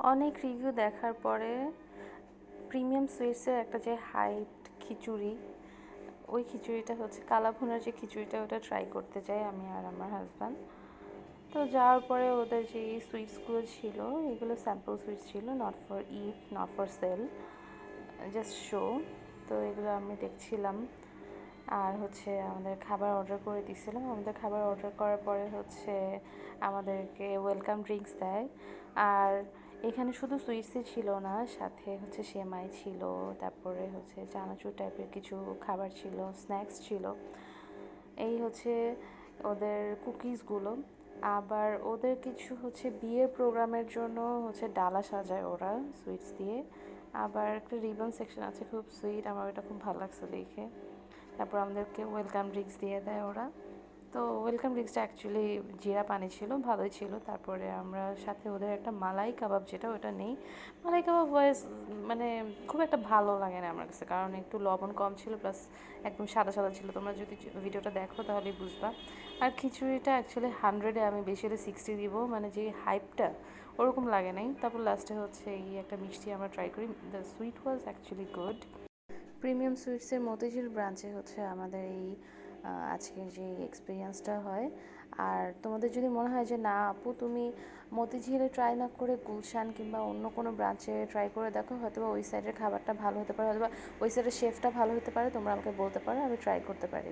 অনেক রিভিউ দেখার পরে প্রিমিয়াম সুইটসের একটা যে হাইপড খিচুড়ি, ওই খিচুড়িটা হচ্ছে কালাভুনার যে খিচুড়িটা, ওটা ট্রাই করতে চাই আমি আর আমার হাজব্যান্ড। তো যাওয়ার পরে ওদের যে সুইটসগুলো ছিল, এগুলো স্যাম্পল সুইটস ছিল, not for it, not for sale, just show. তো এগুলো আমি দেখছিলাম। আর হচ্ছে আমাদের খাবার অর্ডার করে দিয়েছিলাম। আমাদের খাবার অর্ডার করার পরে হচ্ছে আমাদেরকে ওয়েলকাম ড্রিঙ্কস দেয়। আর এখানে শুধু সুইটসই ছিল না, সাথে হচ্ছে সেমাই ছিল, তারপরে হচ্ছে চানাচুর টাইপের কিছু খাবার ছিল, স্ন্যাক্স ছিল। এই হচ্ছে ওদের কুকিজগুলো। আবার ওদের কিছু হচ্ছে বিয়ের প্রোগ্রামের জন্য হচ্ছে ডালা সাজায় ওরা সুইটস দিয়ে। আবার একটা রিবন সেকশন আছে, খুব সুইট, আমার এটা খুব ভালো লাগছে দেখে। তারপর আমাদেরকে ওয়েলকাম ড্রিঙ্কস দিয়ে দেয় ওরা। তো ওয়েলকাম ড্রিঙ্কসটা অ্যাকচুয়ালি জিরা পানি ছিল, ভালোই ছিল। তারপরে আমরা সাথে ওদের একটা মালাই কাবাব, যেটা ওটা নেই। মালাই কাবাব ওয়াইজ মানে খুব একটা ভালো লাগে না আমার কাছে, কারণ একটু লবণ কম ছিল, প্লাস একদম সাদা সাদা ছিল। তোমরা যদি ভিডিওটা দেখো তাহলেই বুঝবা। আর খিচুড়িটা অ্যাকচুয়ালি 100-এ আমি বেশি হলে 60 দিব, মানে যে হাইপটা ওরকম লাগে নাই। তারপর লাস্টে হচ্ছে এই একটা মিষ্টি আমরা ট্রাই করি। The sweet was actually good. Premium সুইটসের মতিঝিল ব্রাঞ্চে হচ্ছে আমাদের এই আজকের যে এক্সপিরিয়েন্সটা হয়। আর তোমাদের যদি মনে হয় যে না আপু তুমি মতিঝিলে ট্রাই না করে গুলশান কিংবা অন্য কোনো ব্রাঞ্চে ট্রাই করে দেখো, হয়তো ওই সাইডের খাবারটা ভালো হতে পারে, অথবা ওই সাইডের শেফটা ভালো হতে পারে, তোমরা আমাকে বলতে পারো, আমি ট্রাই করতে পারি।